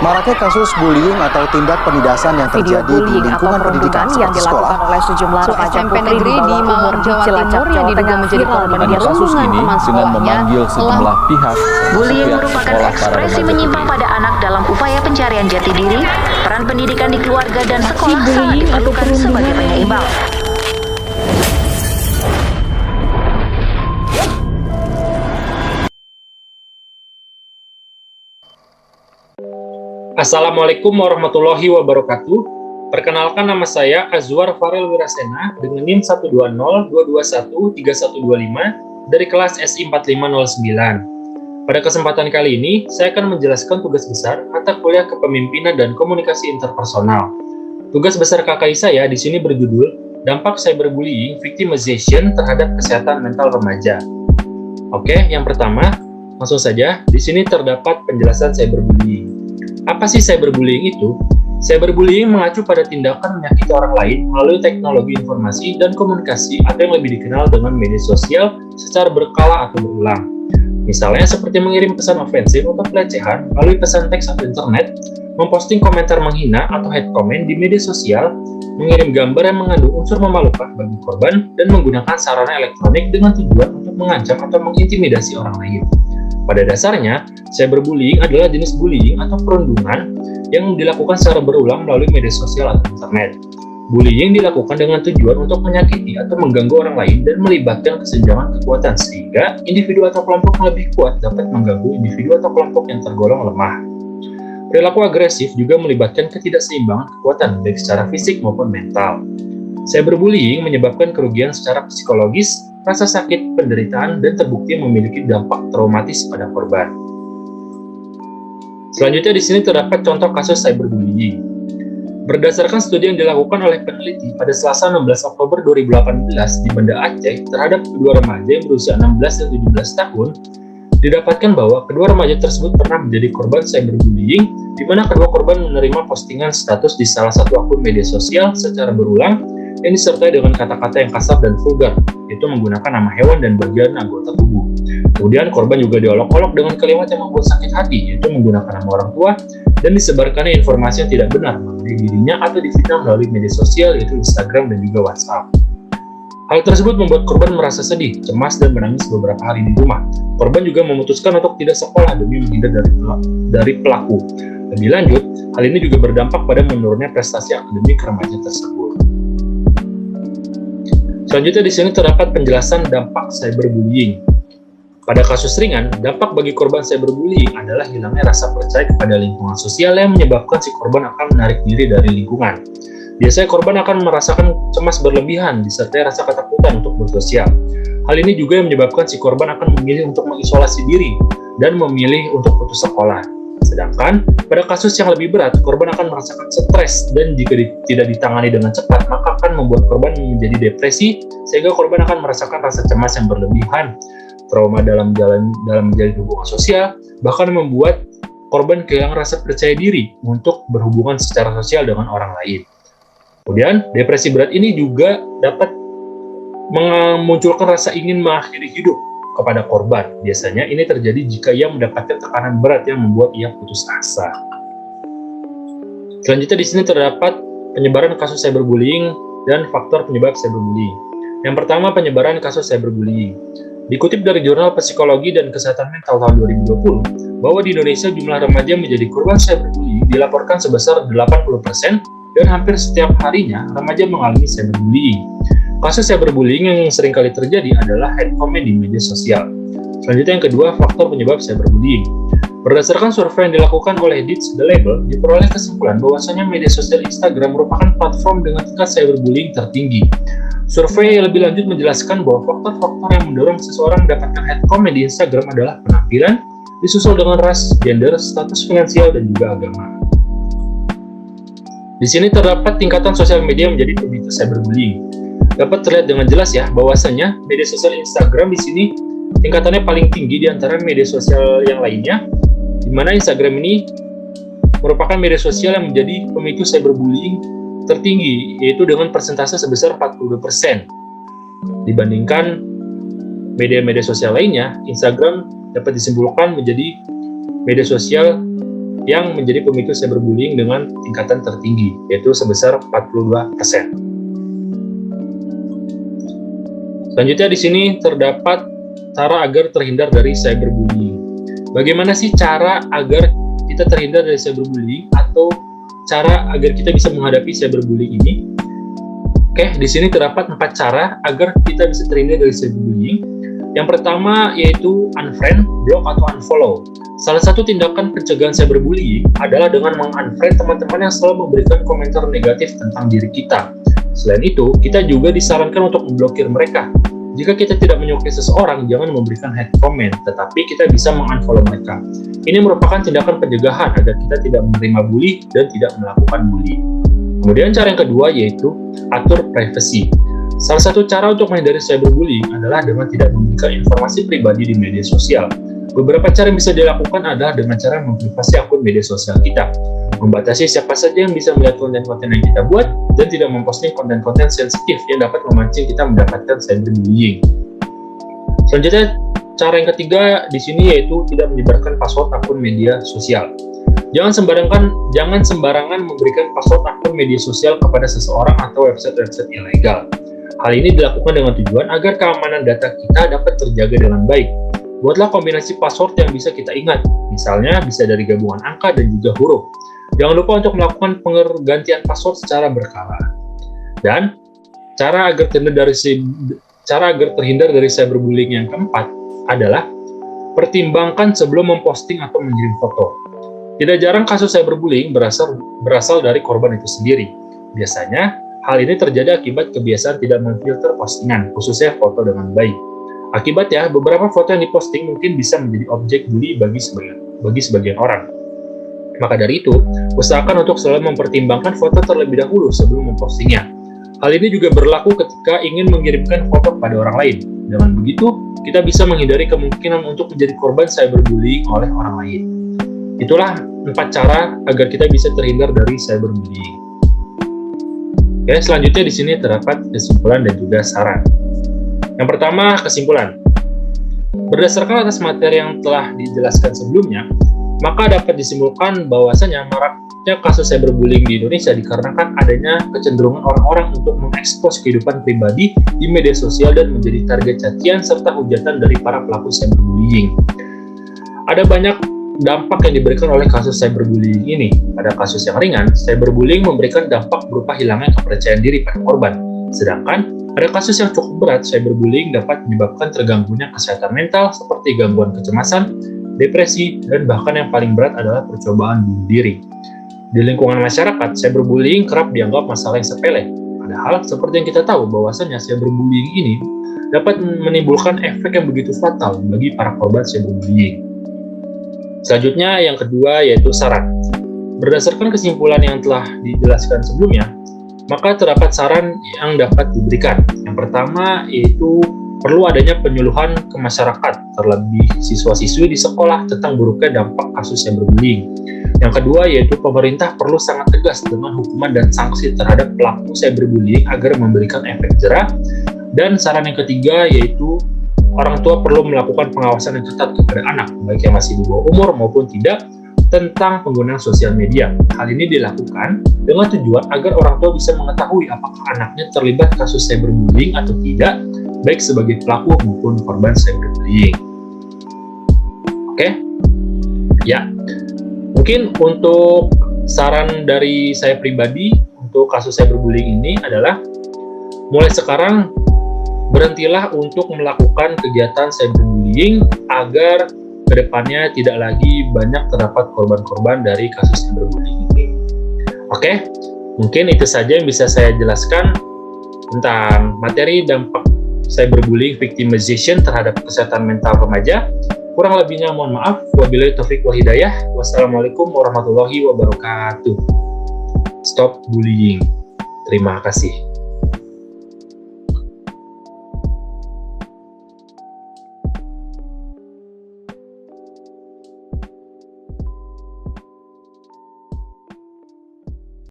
Maraknya kasus bullying atau tindak penindasan yang Video terjadi di bullying atau lingkungan pendidikan perundungan yang seperti sekolah. dilakukan oleh sejumlah remaja SMP putri di negeri di bawah umur Malang, di Jawa Cilacap, Timur yang Jawa diduga Tengah menjadi viral korban di media kasus sosial. ini teman dengan sekolahnya memanggil sejumlah pihak. Bullying pihak merupakan sekolah para ekspresi remaja menyimpang putri. pada anak dalam upaya pencarian jati diri. Peran pendidikan di keluarga dan sekolah sangat bullying atau diperlukan sebagai perundungan. penyeimbang. Assalamualaikum warahmatullahi wabarakatuh. Perkenalkan, nama saya Azwar Farel Wirasena dengan NIM 120-221-3125 dari kelas SI 4509. Pada kesempatan kali ini, saya akan menjelaskan tugas besar mata kuliah kepemimpinan dan komunikasi interpersonal. Tugas besar KKI saya di sini berjudul Dampak Cyberbullying Victimization terhadap Kesehatan Mental Remaja. Oke, yang pertama, langsung saja, di sini terdapat penjelasan cyberbullying. Apa sih cyberbullying itu? Cyberbullying mengacu pada tindakan menyakiti orang lain melalui teknologi informasi dan komunikasi atau yang lebih dikenal dengan media sosial secara berkala atau berulang. Misalnya seperti mengirim pesan ofensif atau pelecehan melalui pesan teks atau internet, memposting komentar menghina atau hate comment di media sosial, mengirim gambar yang mengandung unsur memalukan bagi korban, dan menggunakan sarana elektronik dengan tujuan untuk mengancam atau mengintimidasi orang lain. Pada dasarnya, cyberbullying adalah jenis bullying atau perundungan yang dilakukan secara berulang melalui media sosial atau internet. Bullying dilakukan dengan tujuan untuk menyakiti atau mengganggu orang lain dan melibatkan kesenjangan kekuatan sehingga individu atau kelompok yang lebih kuat dapat mengganggu individu atau kelompok yang tergolong lemah. Perilaku agresif juga melibatkan ketidakseimbangan kekuatan baik secara fisik maupun mental. Cyberbullying menyebabkan kerugian secara psikologis, rasa sakit, penderitaan, dan terbukti memiliki dampak traumatis pada korban. Selanjutnya di sini terdapat contoh kasus cyberbullying. Berdasarkan studi yang dilakukan oleh peneliti pada Selasa 16 Oktober 2018 di Banda Aceh terhadap kedua remaja yang berusia 16 dan 17 tahun, didapatkan bahwa kedua remaja tersebut pernah menjadi korban cyberbullying, di mana kedua korban menerima postingan status di salah satu akun media sosial secara berulang yang disertai dengan kata-kata yang kasar dan vulgar, yaitu menggunakan nama hewan dan bagian anggota tubuh. Kemudian korban juga diolok-olok dengan kalimat yang membuat sakit hati, yaitu menggunakan nama orang tua, dan disebarkannya informasi yang tidak benar mengenai dirinya atau difitnah melalui media sosial, yaitu Instagram dan juga WhatsApp. Hal tersebut membuat korban merasa sedih, cemas, dan menangis beberapa hari di rumah. Korban juga memutuskan untuk tidak sekolah demi menghindar dari pelaku. Lebih lanjut, hal ini juga berdampak pada menurunnya prestasi akademik remaja tersebut. Selanjutnya di sini terdapat penjelasan dampak cyberbullying. Pada kasus ringan, dampak bagi korban cyberbullying adalah hilangnya rasa percaya kepada lingkungan sosial yang menyebabkan si korban akan menarik diri dari lingkungan. Biasanya korban akan merasakan cemas berlebihan disertai rasa ketakutan untuk bersosial. Hal ini juga yang menyebabkan si korban akan memilih untuk mengisolasi diri dan memilih untuk putus sekolah. Sedangkan pada kasus yang lebih berat, korban akan merasakan stres dan jika tidak ditangani dengan cepat, maka akan membuat korban menjadi depresi sehingga korban akan merasakan rasa cemas yang berlebihan, trauma dalam menjalin hubungan sosial, bahkan membuat korban kehilangan rasa percaya diri untuk berhubungan secara sosial dengan orang lain. Kemudian, depresi berat ini juga dapat memunculkan rasa ingin mengakhiri hidup kepada korban. Biasanya ini terjadi jika ia mendapatkan tekanan berat yang membuat ia putus asa. Selanjutnya di sini terdapat penyebaran kasus cyberbullying dan faktor penyebab cyberbullying. Yang pertama, penyebaran kasus cyberbullying. Dikutip dari Jurnal Psikologi dan Kesehatan Mental tahun 2020, bahwa di Indonesia jumlah remaja menjadi korban cyberbullying dilaporkan sebesar 80% dan hampir setiap harinya remaja mengalami cyberbullying. Kasus cyberbullying yang seringkali terjadi adalah hate comment di media sosial. Selanjutnya yang kedua, faktor penyebab cyberbullying. Berdasarkan survei yang dilakukan oleh Ditch the Label, diperoleh kesimpulan bahwasanya media sosial Instagram merupakan platform dengan tingkat cyberbullying tertinggi. Survei yang lebih lanjut menjelaskan bahwa faktor-faktor yang mendorong seseorang mendapatkan hate comment di Instagram adalah penampilan, disusul dengan ras, gender, status finansial, dan juga agama. Di sini terdapat tingkatan sosial media menjadi pemicu cyberbullying. Dapat terlihat dengan jelas ya bahwasanya media sosial Instagram di sini tingkatannya paling tinggi di antara media sosial yang lainnya, di mana Instagram ini merupakan media sosial yang menjadi pemicu cyberbullying tertinggi, yaitu dengan persentase sebesar 42%. Dibandingkan media-media sosial lainnya, Instagram dapat disimpulkan menjadi media sosial yang menjadi pemicu cyberbullying dengan tingkatan tertinggi, yaitu sebesar 42%. Selanjutnya di sini terdapat cara agar terhindar dari cyberbullying. Bagaimana sih cara agar kita terhindar dari cyberbullying atau cara agar kita bisa menghadapi cyberbullying ini? Oke, di sini terdapat 4 cara agar kita bisa terhindar dari cyberbullying. Yang pertama yaitu unfriend, block, atau unfollow. Salah satu tindakan pencegahan cyberbullying adalah dengan meng-unfriend teman-teman yang selalu memberikan komentar negatif tentang diri kita. Selain itu, kita juga disarankan untuk memblokir mereka. Jika kita tidak menyukai seseorang, jangan memberikan hate comment, tetapi kita bisa meng-unfollow mereka. Ini merupakan tindakan pencegahan agar kita tidak menerima bully dan tidak melakukan bully. Kemudian cara yang kedua yaitu atur privacy. Salah satu cara untuk menghindari cyberbullying adalah dengan tidak memberikan informasi pribadi di media sosial. Beberapa cara yang bisa dilakukan adalah dengan cara memprivasi akun media sosial kita, membatasi siapa saja yang bisa melihat konten-konten yang kita buat, dan tidak memposting konten-konten sensitif yang dapat memancing kita mendapatkan cyberbullying. Selanjutnya, cara yang ketiga di sini yaitu tidak menyebarkan password akun media sosial. Jangan sembarangan memberikan password akun media sosial kepada seseorang atau website-website ilegal. Hal ini dilakukan dengan tujuan agar keamanan data kita dapat terjaga dengan baik. Buatlah kombinasi password yang bisa kita ingat, misalnya bisa dari gabungan angka dan juga huruf. Jangan lupa untuk melakukan penggantian password secara berkala. Dan cara agar terhindar dari cyberbullying yang keempat adalah pertimbangkan sebelum memposting atau mengirim foto. Tidak jarang kasus cyberbullying berasal dari korban itu sendiri. Biasanya, hal ini terjadi akibat kebiasaan tidak memfilter postingan, khususnya foto dengan baik. Akibatnya, beberapa foto yang diposting mungkin bisa menjadi objek bully bagi sebagian orang. Maka dari itu, usahakan untuk selalu mempertimbangkan foto terlebih dahulu sebelum mempostingnya. Hal ini juga berlaku ketika ingin mengirimkan foto kepada orang lain. Dengan begitu, kita bisa menghindari kemungkinan untuk menjadi korban cyberbullying oleh orang lain. Itulah 4 cara agar kita bisa terhindar dari cyberbullying. Oke, selanjutnya di sini terdapat kesimpulan dan juga saran. Yang pertama, kesimpulan. Berdasarkan atas materi yang telah dijelaskan sebelumnya, maka dapat disimpulkan bahwasanya maraknya kasus cyberbullying di Indonesia dikarenakan adanya kecenderungan orang-orang untuk mengekspos kehidupan pribadi di media sosial dan menjadi target cacian serta hujatan dari para pelaku cyberbullying. Ada banyak dampak yang diberikan oleh kasus cyberbullying ini. Pada kasus yang ringan, cyberbullying memberikan dampak berupa hilangnya kepercayaan diri pada korban. Sedangkan pada kasus yang cukup berat, cyberbullying dapat menyebabkan terganggunya kesehatan mental seperti gangguan kecemasan, depresi, dan bahkan yang paling berat adalah percobaan bunuh diri. Di lingkungan masyarakat, cyberbullying kerap dianggap masalah yang sepele. Padahal, seperti yang kita tahu bahwasanya cyberbullying ini dapat menimbulkan efek yang begitu fatal bagi para korban cyberbullying. Selanjutnya, yang kedua yaitu saran. Berdasarkan kesimpulan yang telah dijelaskan sebelumnya, maka terdapat saran yang dapat diberikan. Yang pertama yaitu perlu adanya penyuluhan ke masyarakat, terlebih siswa-siswi di sekolah tentang buruknya dampak kasus cyberbullying. Yang kedua yaitu pemerintah perlu sangat tegas dengan hukuman dan sanksi terhadap pelaku cyberbullying agar memberikan efek jerah. Dan saran yang ketiga yaitu orang tua perlu melakukan pengawasan yang ketat kepada anak, baik yang masih di bawah umur maupun tidak, tentang penggunaan sosial media. Hal ini dilakukan dengan tujuan agar orang tua bisa mengetahui apakah anaknya terlibat kasus cyberbullying atau tidak, baik sebagai pelaku maupun korban cyberbullying. Oke? Ya. Mungkin untuk saran dari saya pribadi untuk kasus cyberbullying ini adalah mulai sekarang berhentilah untuk melakukan kegiatan cyberbullying agar kedepannya tidak lagi banyak terdapat korban-korban dari kasus cyberbullying ini. Oke, mungkin itu saja yang bisa saya jelaskan tentang materi dampak cyberbullying victimization terhadap kesehatan mental remaja. Kurang lebihnya mohon maaf. Wabillahi taufiq wal hidayah. Wassalamualaikum warahmatullahi wabarakatuh. Stop bullying. Terima kasih.